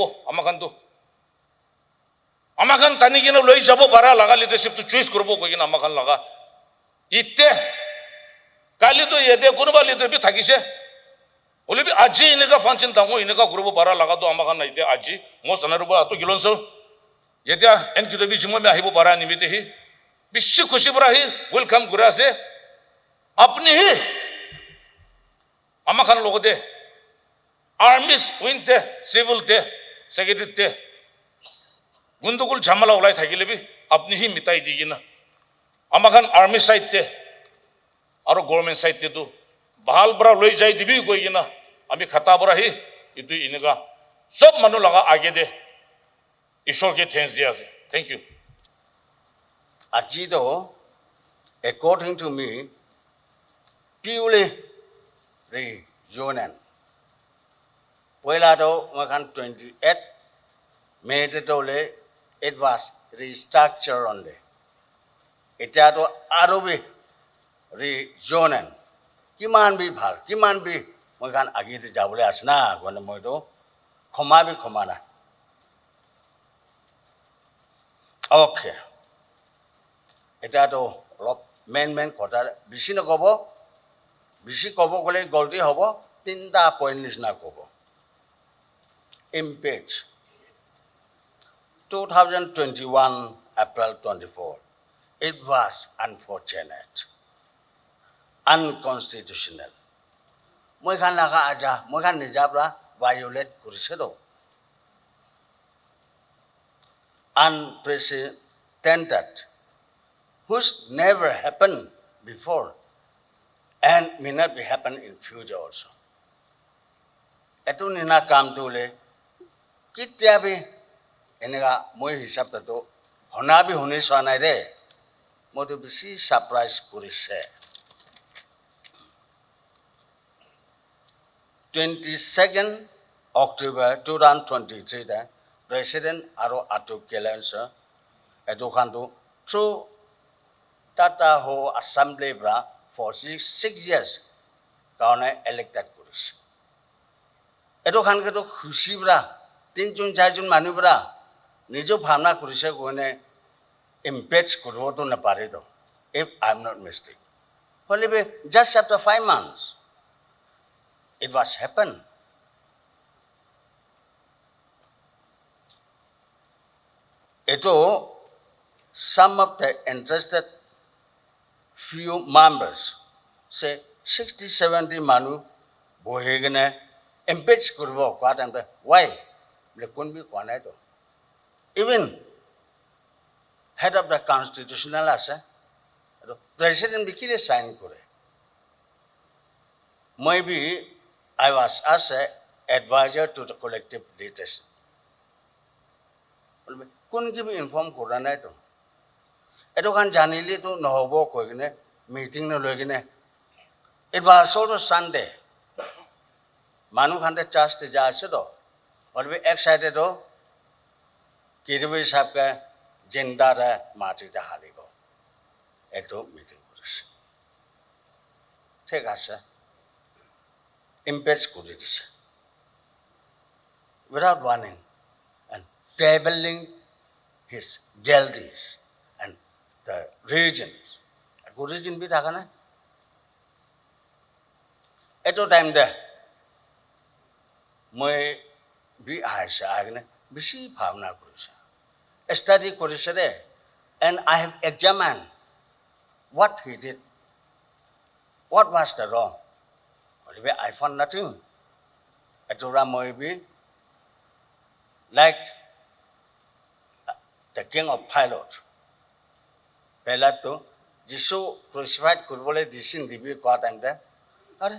আমাখান টানি কিনে লৈ যাব পারা লাগা লিডারশিপ তো চুজ করব কই কিনে আমাখান লাগা ইতে কালি তো এতে কোনোবা লিডার বি থাকিছে বলে বি আজি এনেকা ফাংশন দামো এনেকা করব পারা লাগা তো আমাখান নাইতে আজি মো সানারবা তো গিলনছ এতিয়া এনকিউডব্লিউ জিমে আহিব পারা নিমিতে হি বিশ্ব খুশি পৰা হি ওয়েলকাম করে আছে আপনি হি আমাখান লগতে আর্মিস উইনতে সিভিলতে সেক্রেটারিতে গুন্দগুল ঝামেলা ওলাই থাকিলে বি আপনি হি মিটাই দি কিনা আমাখান আর্মি সাইডতে আৰু গভৰ্নমেন্ট সাইডতে তো ভাল বৰা লৈ যাই দিবি কৈ কিনা আমি খাতা বৰা হি ইটো এনেকা সব মানুহ লগা আগে দে ঈশ্বৰকে থেংকস দিয়া আছে থ্যাংক ইউ আজি তো according to me purely reunion Pwela to makan 28 May tole it was restructure only. Eta to arobi rejoinen. Kiman bi bhal, kiman bi makan agi te jabole asna gone moi to khoma bi khoma na. Okay. Eta to lop men kota bishi na kobo gole golti hobo tinta point nisna kobo. Impeach 2021 April 24 it was unfortunate unconstitutional moi khan laga aja moi khan nijabra violate korise do unprecedented which never happened before and may not be happen in future also. Eto nina kam tule kityabi enega moi hisab to honabi hone sanai re modu bisi surprise kurise 22nd October 2023 da President Aro Atuk Kelensa eto khandu through Tata Ho Assembly bra for 6 years kaune elected kuris eto khan ke to khushi bra 3 4 জন মানুহ bra nijo bhavna kurise koine impeach korbo to na pare to if I am not mistaken only just after 5 months it was happen eto some of the interested few members say 60-70 manu bohegene impeach korbo kwa time why le kon bi kwanai to even head of the constitutional ase president bi kile sign kore maybe I was as a advisor to the collective leadership kon ki bi inform kora nai to eto kan janile to nohobo koigene meeting no logine it was also Sunday manu khande church te ja ase to alwe excited ho Kedui sahab ka jinda ra mati ta halibo ekto meeting korise thik ase impeach kori dise without warning and tabling his guilties and the regions region bi thaka na eto time de moi bi aise agne bisi bhavna korise study korise re and I have examined what he did what was the wrong only I found nothing etora moi bi like the king of pilot pelato jisu crucified korbole disin dibi kwa time de are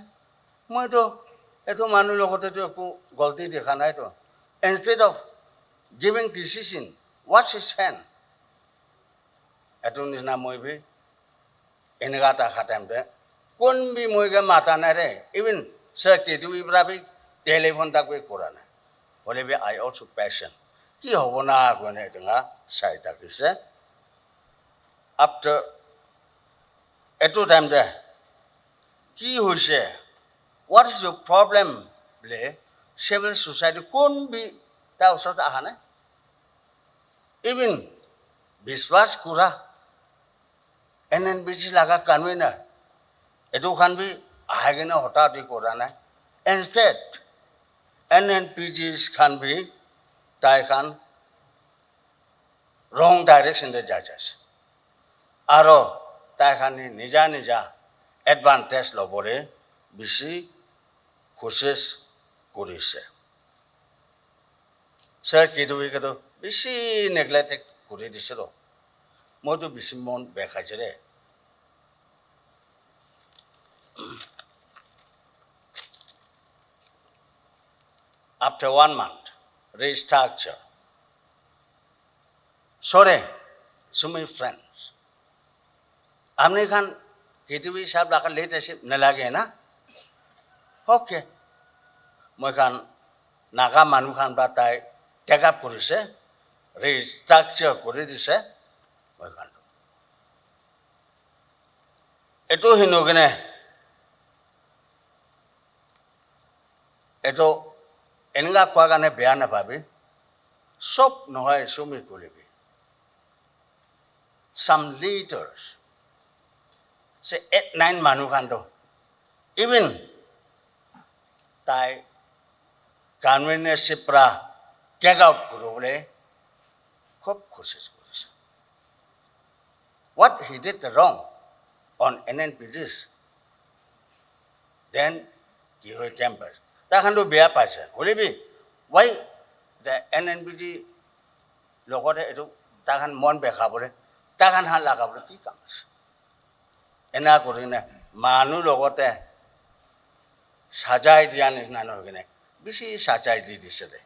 moi to eto manu logote to ko galti dekha nai to instead of giving decision wash his hand eto nisna moi bi enega ta khatam de kon bi moi ge mata na re even sir ketu ibra bi telephone tak bi korana bole bi I also passion ki hobona gone nga sai ta kise after eto time de ki hoise what is your problem ble civil society kon bi ta usot ahana even biswas kura NNBC laga convener eto khan bi ahagena hota ti korana instead NNPGs khan bi tai khan wrong direction de judges aro tai khan ni nija nija advantage lobore bisi কোশিশ করিছে sir কিদুই কতো বেশি neglect করে দিছে তো মতো বেশি মন বেখাইছে রে after 1 month restructure sorry so my friends amne khan किदुई साहब लाका leadership न लागे ना okay moi khan naga manu khan ba tai take up korise restructure kori dise moi khan eto hinogene eto enga kwa gane beya na pabi sob nohoy sumi kolebi some leaders say 8-9 manu khan to even tai convenership pra take out korobole khub koshish korise what he did wrong on NNPDs then ki hoy campus ta khan to beya paise holebi why the NNPD logote etu ta khan mon bekhabole ta khan han lagabole ki kam ase ena korine মানুহ লগতে সাজাই দিয়া নিচিনা নহয় কিনে বেছি সাজাই দি দিছে দে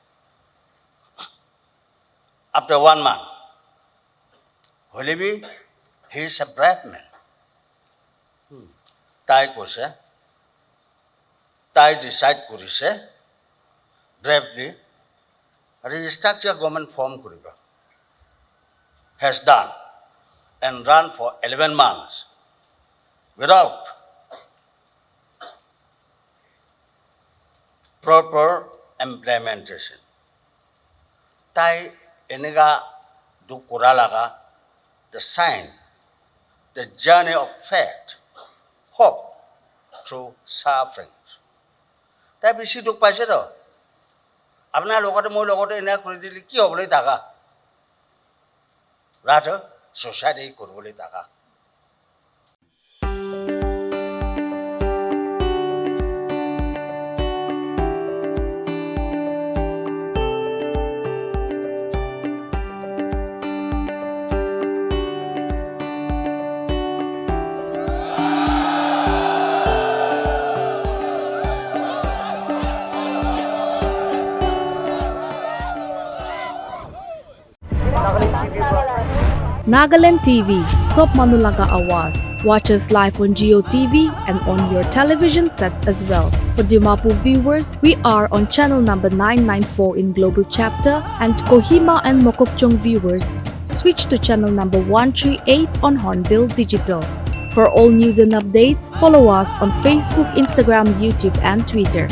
after 1 month হ'লে B he is a brave man তাই কৈছে তাই ডিচাইড কৰিছে bravely restructure government form কৰিব has done and run for 11 months without proper implementation. তাই এনেকা দুখ কৰা লগা the sign, the journey of faith, hope through suffering. তাই বেছি দুখ পাইছে তো আপোনাৰ লগতে মোৰ লগতে এনেকুৱা কৰি দিলে কি হ'বলৈ থাকা rather society কৰিবলৈ থাকা Nagaland TV, Sop Manulaga Awas. Watch us live on Geo TV and on your television sets as well. For Dimapur viewers, we are on channel number 994 in Global Chapter, and Kohima and Mokokchung viewers, switch to channel number 138 on Hornbill Digital. For all news and updates, follow us on Facebook, Instagram, YouTube and Twitter.